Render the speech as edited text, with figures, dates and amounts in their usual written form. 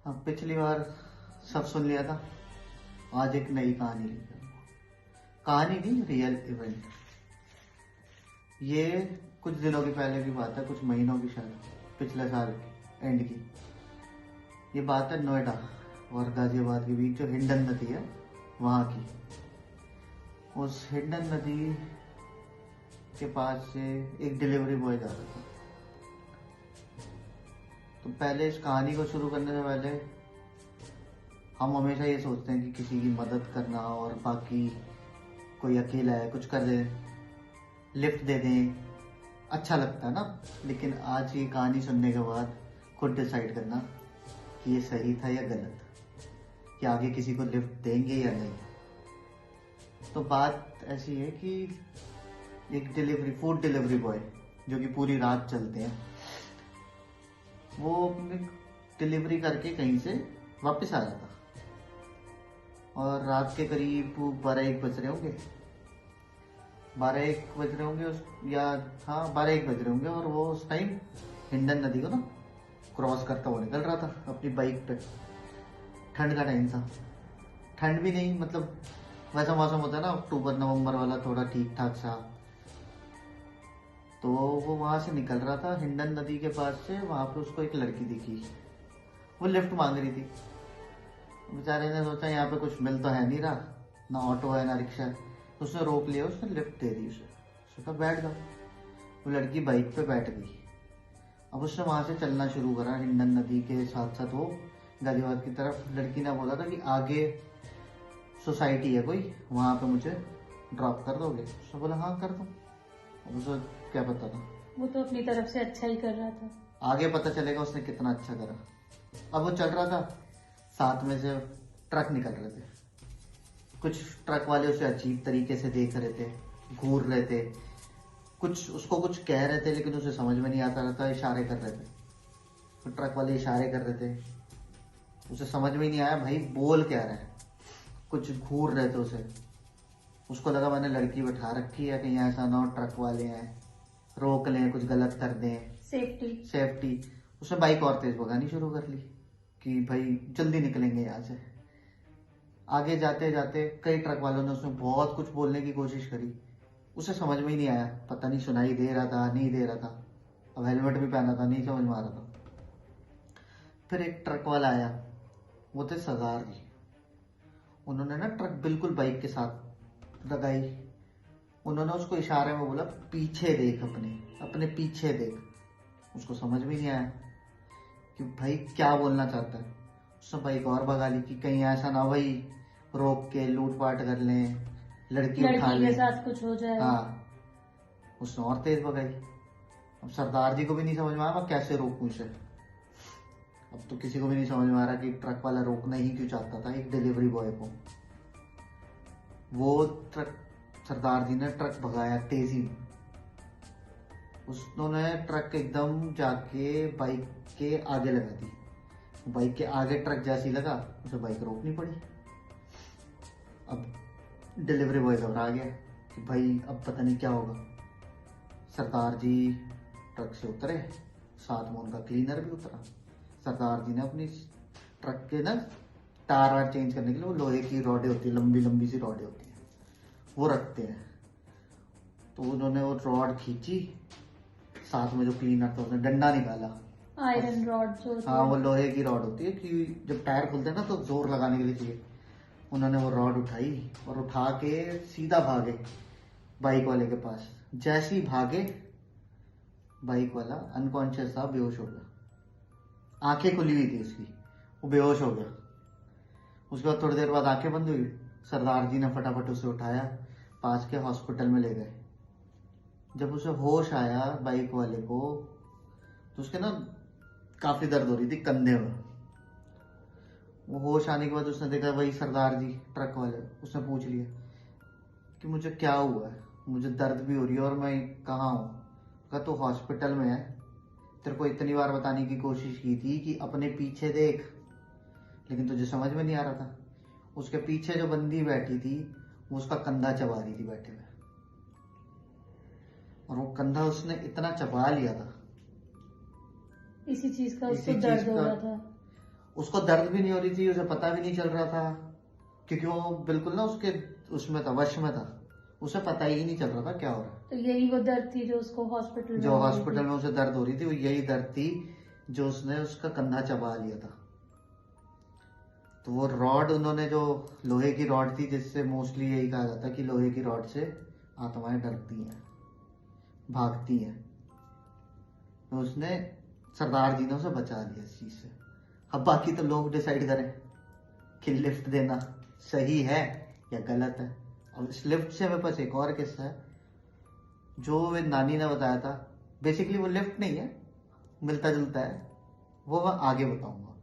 अब पिछली बार सब सुन लिया था, आज एक नई कहानी लेकर। कहानी नहीं, रियल इवेंट। ये कुछ दिनों की पहले की बात है, कुछ महीनों की, शायद पिछले साल की एंड की। ये बात है नोएडा और गाजियाबाद के बीच जो हिंडन नदी है वहाँ की। उस हिंडन नदी के पास से एक डिलीवरी बॉय जा रहा था। तो पहले इस कहानी को शुरू करने से पहले हम हमेशा ये सोचते हैं कि किसी की मदद करना और बाकी कोई अकेला है कुछ कर दे, लिफ्ट दे दें, अच्छा लगता है ना। लेकिन आज ये कहानी सुनने के बाद खुद डिसाइड करना कि ये सही था या गलत, कि आगे किसी को लिफ्ट देंगे या नहीं। तो बात ऐसी है कि एक फूड डिलीवरी बॉय जो कि पूरी रात चलते हैं, वो अपनी डिलीवरी करके कहीं से वापस आ रहा था और रात के करीब 12-1 बज रहे होंगे, 12-1 बज रहे होंगे हाँ 12-1 बज रहे होंगे। और वो उस टाइम हिंडन नदी को ना क्रॉस करता हुआ निकल रहा था अपनी बाइक पे। ठंड का टाइम था, ठंड भी नहीं, मतलब वैसा मौसम होता है ना अक्टूबर नवंबर वाला, थोड़ा ठीक ठाक सा। तो वो वहां से निकल रहा था हिंडन नदी के पास से। वहां पे उसको एक लड़की दिखी, वो लिफ्ट मांग रही थी। बेचारे ने सोचा यहाँ पे कुछ मिल तो है नहीं रहा, ना ऑटो है ना रिक्शा है। उसने रोक लिया, उसने लिफ्ट दे दी उसे। उसने कहा बैठ जाओ। वो लड़की बाइक पे बैठ गई। अब उसने वहां से चलना शुरू करा हिंडन नदी के साथ साथ वो गाजियाबाद की तरफ। लड़की ने बोला था कि आगे सोसाइटी है कोई, वहां पे मुझे ड्रॉप कर दोगे? उसने बोला हाँ कर दो। अब उसे क्या पता था, वो तो अपनी तरफ से अच्छा ही कर रहा था। आगे पता चलेगा उसने कितना अच्छा करा। अब वो चल रहा था, साथ में से ट्रक निकल रहे थे। कुछ ट्रक वाले उसे अजीब तरीके से देख रहे थे, घूर रहे थे, कुछ उसको कुछ कह रहे थे लेकिन उसे समझ में नहीं आता रहता, इशारे कर रहे थे। तो ट्रक वाले इशारे कर रहे थे, उसे समझ में नहीं आया भाई बोल क्या रहा है। कुछ घूर रहे थे उसे। उसको लगा मैंने लड़की बैठा रखी है, कहीं ऐसा ना हो ट्रक वाले हैं रोक लें, कुछ गलत कर दें, सेफ्टी। उसने बाइक और तेज भगानी शुरू कर ली कि भाई जल्दी निकलेंगे यहाँ से। आगे जाते जाते कई ट्रक वालों ने उसमें बहुत कुछ बोलने की कोशिश करी, उसे समझ में ही नहीं आया। पता नहीं सुनाई दे रहा था नहीं दे रहा था, अब हेलमेट भी पहना था, नहीं समझ में आ रहा था। फिर एक ट्रक वाला आया, वो थे सरदार जी। उन्होंने ना ट्रक बिल्कुल बाइक के साथ लगाई। उन्होंने उसको इशारे में बोला पीछे देख, अपने पीछे देख। उसको समझ में नहीं आया कि भाई क्या बोलना चाहता है। उसने बाइक और भगा ली कि कहीं ऐसा ना भाई रोक के लूटपाट कर लें, लड़की उठा के लें, साथ कुछ हो जाए। हाँ, उसने और तेज भगाई। अब सरदार जी को भी नहीं समझ में आया मैं कैसे रोकूं इसे। अब तो किसी को भी नहीं समझ में आ रहा कि ट्रक वाला रोकना ही क्यों चाहता था एक डिलीवरी बॉय को। वो ट्रक सरदार जी ने ट्रक भगाया तेजी में। उन्होंने ट्रक एकदम जाके बाइक के आगे लगा दी। बाइक के आगे ट्रक जैसी लगा, उसे बाइक रोकनी पड़ी। अब डिलीवरी बॉय घबरा गया कि भाई अब पता नहीं क्या होगा। सरदार जी ट्रक से उतरे, साथ में उनका क्लीनर भी उतरा। सरदार जी ने अपनी ट्रक के ना टायर वायर चेंज करने के लिए वो लोहे की रॉडें होती है, लंबी लंबी सी रॉडें होती है, वो रखते हैं। तो उन्होंने वो रॉड खींची, साथ में जो क्लीनर था उसने डंडा निकाला, आयरन रॉड जो हाँ वो लोहे की रॉड होती है कि जब टायर खुलते हैं ना तो जोर लगाने के लिए चाहिए। उन्होंने वो रॉड उठाई और उठा के सीधा भागे बाइक वाले के पास। जैसे ही भागे बाइक वाला अनकॉन्शियस था, बेहोश हो गया। आंखें खुली हुई थी उसकी, वो बेहोश हो गया। उसके बाद थोड़ी देर बाद आंखें बंद हुई। सरदार जी ने फटाफट उसे उठाया, पास के हॉस्पिटल में ले गए। जब उसे होश आया बाइक वाले को, तो उसके ना काफी दर्द हो रही थी कंधे में। वो होश आने के बाद उसने देखा वही सरदार जी ट्रक वाले। उसने पूछ लिया कि मुझे क्या हुआ है, मुझे दर्द भी हो रही है और मैं कहाँ हूँ। कहा तो हॉस्पिटल में है, तेरे को इतनी बार बताने की कोशिश की थी कि अपने पीछे देख, लेकिन तुझे समझ में नहीं आ रहा था। उसके पीछे जो बंदी बैठी थी वो उसका कंधा चबा रही थी बैठे हुए, और वो कंधा उसने इतना चबा लिया था इसी चीज का इसी उसको चीज दर्द हो का- रहा था। उसको दर्द भी नहीं हो रही थी, उसे पता भी नहीं चल रहा था, क्योंकि वो बिल्कुल ना उसके उसमें था, वश में था, उसे पता ही नहीं चल रहा था क्या हो रहा तो यही वो दर्द थी जो उसको हॉस्पिटल है। में जो हो रही हॉस्पिटल थी। में उसे दर्द हो रही थी, वो यही दर्द थी जो उसने उसका कंधा चबा लिया था। तो वो रॉड उन्होंने, जो लोहे की रॉड थी, जिससे मोस्टली यही कहा जाता है कि लोहे की रॉड से आत्माएं डरती हैं, भागती हैं, तो उसने, सरदार जी ने उसे बचा लिया इस चीज से। अब बाकी तो लोग डिसाइड करें कि लिफ्ट देना सही है या गलत है। और इस लिफ्ट से मेरे पास एक और किस्सा है जो मेरी नानी ने बताया था। बेसिकली वो लिफ्ट नहीं है, मिलता जुलता है, वो मैं आगे बताऊंगा।